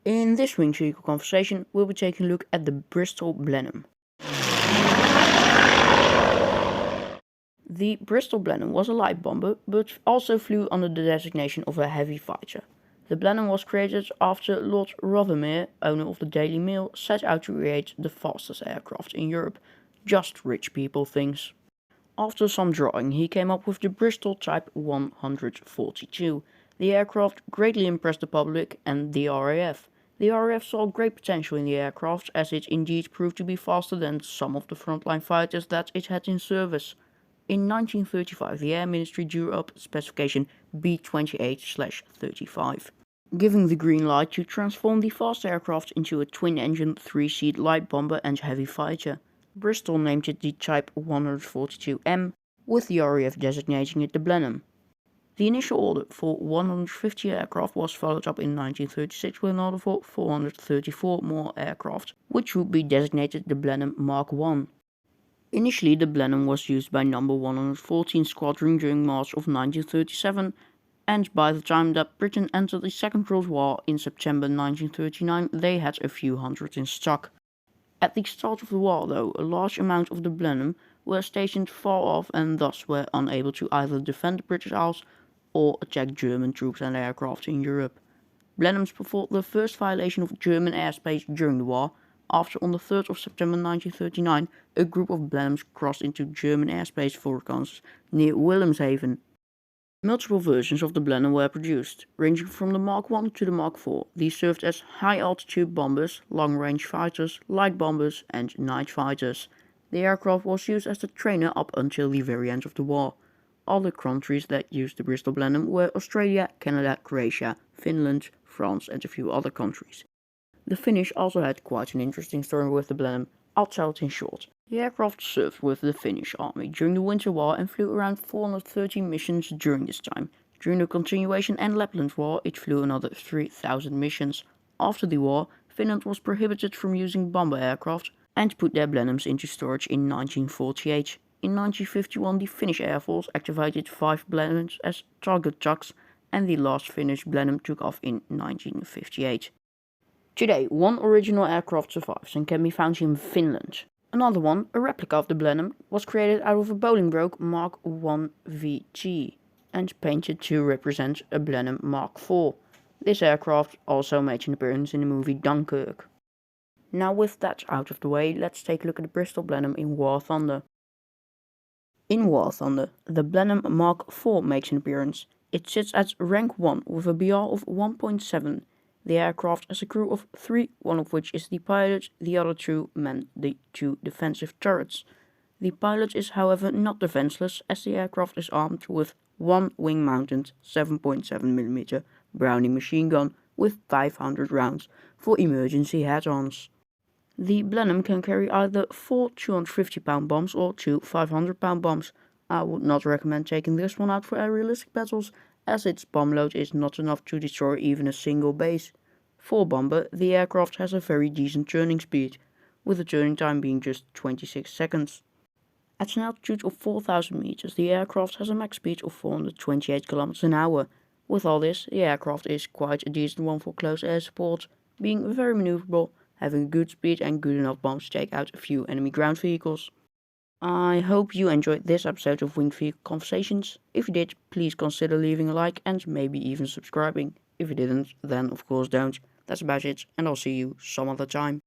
In this winged vehicle conversation, we'll be taking a look at the Bristol Blenheim. The Bristol Blenheim was a light bomber, but also flew under the designation of a heavy fighter. The Blenheim was created after Lord Rothermere, owner of the Daily Mail, set out to create the fastest aircraft in Europe. Just rich people things. After some drawing, he came up with the Bristol Type 142. The aircraft greatly impressed the public and the RAF. The RAF saw great potential in the aircraft, as it indeed proved to be faster than some of the frontline fighters that it had in service. In 1935, the Air Ministry drew up specification B28/35, giving the green light to transform the fast aircraft into a twin-engine, three-seat light bomber and heavy fighter. Bristol named it the Type 142M, with the RAF designating it the Blenheim. The initial order for 150 aircraft was followed up in 1936 with an order for 434 more aircraft, which would be designated the Blenheim Mark I. Initially, the Blenheim was used by No. 114 Squadron during March of 1937, and by the time that Britain entered the Second World War in September 1939, they had a few hundred in stock. At the start of the war, though, a large amount of the Blenheim were stationed far off and thus were unable to either defend the British Isles or attack German troops and aircraft in Europe. Blenheims performed the first violation of German airspace during the war, after on the 3rd of September 1939 a group of Blenheims crossed into German airspace for reconnaissance near Wilhelmshaven. Multiple versions of the Blenheim were produced, ranging from the Mark I to the Mark IV. These served as high-altitude bombers, long-range fighters, light bombers and night fighters. The aircraft was used as the trainer up until the very end of the war. Other countries that used the Bristol Blenheim were Australia, Canada, Croatia, Finland, France and a few other countries. The Finnish also had quite an interesting story with the Blenheim. I'll tell it in short. The aircraft served with the Finnish army during the Winter War and flew around 430 missions during this time. During the Continuation and Lapland War, it flew another 3,000 missions. After the war, Finland was prohibited from using bomber aircraft and put their Blenheims into storage in 1948. In 1951, the Finnish Air Force activated 5 Blenheims as target tugs, and the last Finnish Blenheim took off in 1958. Today, one original aircraft survives and can be found in Finland. Another one, a replica of the Blenheim, was created out of a Bolingbroke Mark I VT and painted to represent a Blenheim Mark IV. This aircraft also made an appearance in the movie Dunkirk. Now with that out of the way, let's take a look at the Bristol Blenheim in War Thunder. In War Thunder, the Blenheim Mark IV makes an appearance. It sits at rank 1 with a BR of 1.7. The aircraft has a crew of 3, one of which is the pilot, the other 2 man the 2 defensive turrets. The pilot is however not defenseless, as the aircraft is armed with one wing-mounted 7.7mm Browning machine gun with 500 rounds for emergency head-ons. The Blenheim can carry either 4 250-pound bombs or 2 500-pound bombs. I would not recommend taking this one out for aerialistic battles, as its bomb load is not enough to destroy even a single base. For bomber, the aircraft has a very decent turning speed, with the turning time being just 26 seconds. At an altitude of 4,000 meters, the aircraft has a max speed of 428 km an hour. With all this, the aircraft is quite a decent one for close air support, being very maneuverable, having good speed and good enough bombs to take out a few enemy ground vehicles. I hope you enjoyed this episode of Winged Vehicle Conversations. If you did, please consider leaving a like and maybe even subscribing. If you didn't, then of course don't. That's about it, and I'll see you some other time.